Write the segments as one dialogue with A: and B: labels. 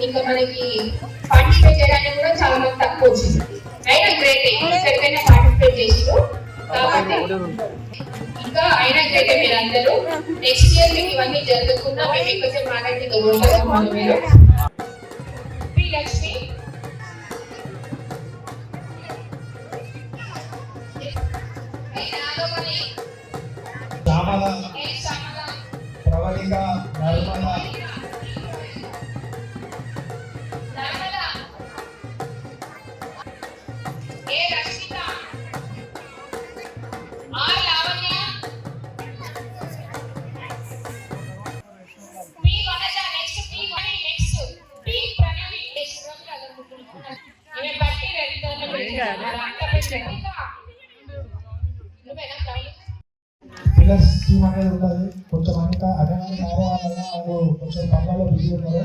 A: ఇంకా మనకి పార్టిసిపేట్ చేయడానికి కూడా చాలా మంది తక్కువ వచ్చింది. అయినా గ్రేట్ ఎక్కడికైనా పార్టిసిపేట్ చేసారు కాబట్టి ఇంకా అయినా గ్రేట్ మీరందరూ. నెక్స్ట్ ఇయర్ మీకు ఇవన్నీ జరుగుతున్నా మేము ఎక్కువసేపు మాట్లాడి మీరు లక్ష్మి
B: ప్రవళిక నర్మద పిల్లర్స్ టీమ్ అనేది ఉంటుంది. కొంచెం అంతా అటెండ్ వాళ్ళు కొంచెం పనులలో బిజీ ఉన్నారు.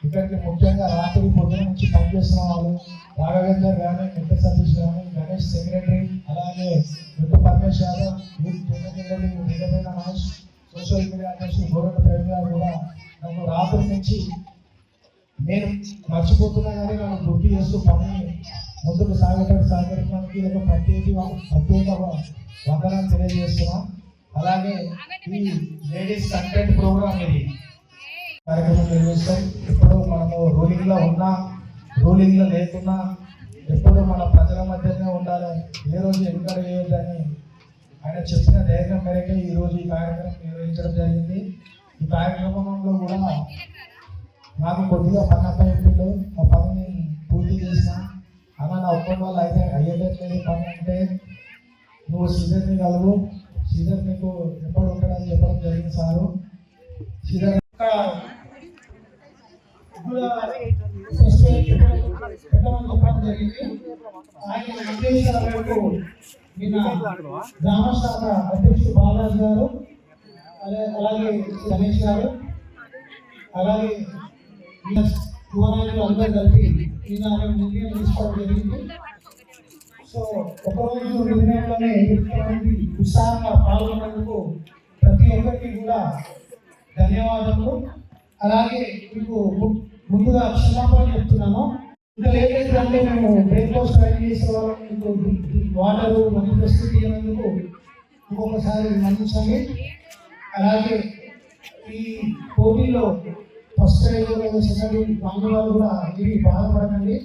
B: ఇక్కడికి ముఖ్యంగా రాత్రి పొద్దున నుంచి పనిచేస్తున్న వాళ్ళు రాఘవేందర్ కానీ, మిట్ట సతీష్ కానీ, గణేష్ సెక్రటరీ, అలాగే మిట్ట పరమేష్ యాదవ్, యూత్ జనరల్ నిజమైన మహేష్, సోషల్ మీడియా అధ్యక్షుడు గోరట ప్రేమ్ గారు కూడా నన్ను రాత్రి నుంచి నేను మర్చిపోతున్నా కానీ నన్ను గుర్తు చేస్తూ పని ముందుకు సాగడానికి ప్రత్యేక వందనాలు తెలియజేస్తున్నాం. అలాగే ఈ లేడీస్ కంటెంట్ ప్రోగ్రామ్ ఇది కార్యక్రమం నిర్వహిస్తాం. ఎప్పుడు మనము రూలింగ్ లో ఉన్నా రూలింగ్ లో లేకున్నా ఎప్పుడు మన ప్రజల మధ్యనే ఉండాలి, ఏ రోజు ఎక్కడ వేయొద్దని ఆయన చెప్పిన ధైర్యం మేరకే ఈ రోజు ఈ కార్యక్రమం నిర్వహించడం జరిగింది. ఈ కార్యక్రమంలో కూడా నాకు కొద్దిగా పని అప్పచెప్పిండు. ఆ పనిని పూర్తి చేసిన అలా నా ఒక్కడి వల్ల అయితే అయ్యేటట్లేదు పని అంటే నువ్వు శ్రీధర్ని కలుగు, శ్రీధర్ నీకు ఎప్పుడు ఉంటాడని చెప్పడం జరిగింది సారు. శ్రీధర్ చెప్పడం జరిగింది. ఆయన ఉద్దేశాలకు నిన్న గ్రామశాఖ అధ్యక్షుడు బాలాజీ గారు, అలాగే గణేష్ గారు, అలాగే యువనాయకులు అందరూ కలిపి నిన్న నిర్ణయం తీసుకోవడం జరిగింది. సో ఒకరోజు నిర్ణయంలోనే ఉత్సాహంగా పాల్గొన్నందుకు ప్రతి ఒక్కరికి కూడా ధన్యవాదాలు. అలాగే మీకు ముందుగా క్షమాపణ చెప్తున్నాను. ఇంకా లేటెస్ట్ అంటే మేము బ్రేక్ఫాస్ట్ ట్రై చేసే వాళ్ళం, మీకు వాటరు మంచి ప్రస్తుతి ఇవ్వనందుకు ఇంకొకసారి మన్నించండి. అలాగే ఈ పోటీలో ఫస్ట్ ప్రైజ్ సెకండ్ వాళ్ళు కూడా ఇవి బాధపడకండి.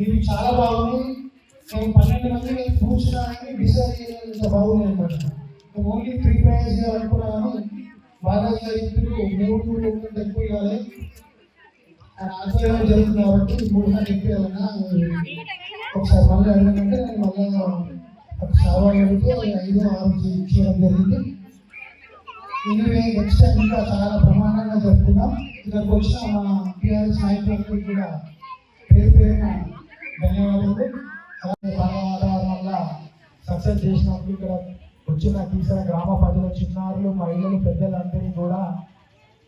B: ఇవి చాలా బాగుంది. నేను 12 మందిని కూర్చున్నానని డిసైడ్ చేయడానికి బాగుంది అనమాట. ఓన్లీ 3 ప్రైజెస్ అనుకున్నాను. బాలాజీ గారి 3 ఎక్కువ ఇవ్వాలి ఆధ్వర్యంలో జరుగుతుంది కాబట్టి 3 సార్లు ఎక్కువ ఇవ్వాలన్నా ఒకసారి మళ్ళీ అడిగినంటే నేను మళ్ళీ సావాళ్ళు అడిగితే 5, 6 ఇచ్చేయడం జరిగింది. ఇనివే నెక్స్ట్ టైం ఇంకా చాలా ప్రమాణంగా జరుపుకున్నాం. ఇక్కడికి వచ్చిన మా టీఆర్ఎస్ నాయకులందరికీ కూడా పేరు పేరున ధన్యవాదాలు. అలాగే వాతావరణం వల్ల సక్సెస్ చేసినప్పుడు ఇక్కడ వచ్చిన తీసిన గ్రామ ప్రజలు, చిన్నారులు, మహిళలు, పెద్దలందరినీ కూడా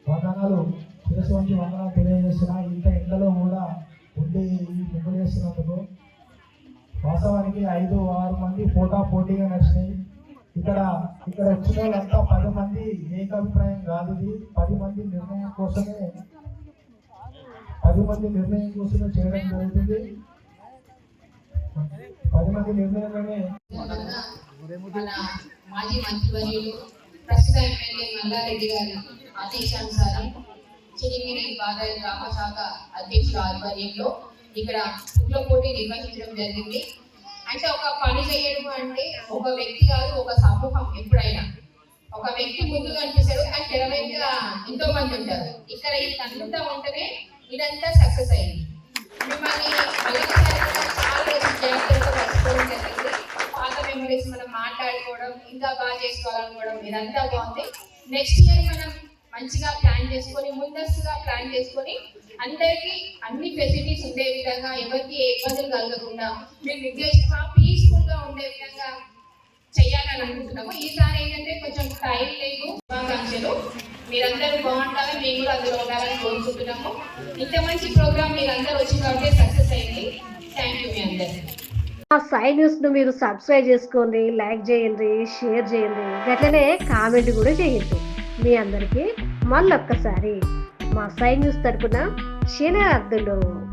B: వందనాలు శిరస్సు వంటి వందనాలు తెలియజేస్తున్నా. ఇంత ఎండలో కూడా ఉండి ముగ్గులు చేస్తున్నందుకు వాస్తవానికి 5, 6 మంది పోటీగా నడిచినాయి. ఇక్కడ వచ్చిన వాళ్ళంతా 10 మంది ఏకాభిప్రాయం కాదు. ఇది 10 మంది నిర్ణయం కోసమే చేయడం జరుగుతుంది. 10 మంది నిర్ణయంలోనే
A: మాజీ మంత్రివర్యులు ప్రస్తుత ఎమ్మెల్యే మల్లారెడ్డి గారి ఆదేశానుసారం చిరిగిరి బాదాయి గ్రామ శాఖ అధ్యక్షుల ఆధ్వర్యంలో ఇక్కడ ముగ్గుల పోటీ నిర్వహించడం జరిగింది. అంటే ఒక పని చేయడం అంటే ఒక వ్యక్తి కాదు, ఒక సమూహం. ఎప్పుడైనా ఒక వ్యక్తి ముందు కనిపిస్తాడు కానీ తెర వెనుక ఎంతో మంది ఉంటారు. ఇక్కడ ఇదంతా ఉంటేనే ఇదంతా సక్సెస్ అయింది. మిమ్మల్ని పాత మెమరీస్ మనం మాట్లాడుకోవడం, ఇంకా బాగా చేసుకోవాలనుకోవడం, ఇదంతా బాగుంది. నెక్స్ట్ ఇయర్ మనం మంచిగా ప్లాన్ చేసుకొని, ముందస్తుగా ప్లాన్ చేసుకొని అందరికీ అన్ని ఫెసిలిటీస్ ఉండే విధంగా, ఎవరికి ఏ ఇబ్బందులు కలగకుండా, మీరు నిర్దేశంగా పీస్ఫుల్ గా ఉండే విధంగా చెయ్యాలని అనుకుంటున్నాము. ఈసారి ఏంటంటే కొంచెం టైం లేదు. శుభాకాంక్షలు. మీరందరూ బాగుంటారని మేము కూడా అందులో ఉండాలని కోరుకుంటున్నాము. ఇంత మంచి ప్రోగ్రామ్ మీరందరూ వచ్చిన కాబట్టి సక్సెస్ అయింది. థ్యాంక్ యూ మీ అందరికీ.
C: మా సాయి న్యూస్ను మీరు సబ్స్క్రైబ్ చేసుకోండి, లైక్ చేయండి, షేర్ చేయండి, అట్లనే కామెంట్ కూడా చేయండి. మీ అందరికీ మళ్ళొక్కసారి మా సాయి న్యూస్ తరపున శనార్థులు.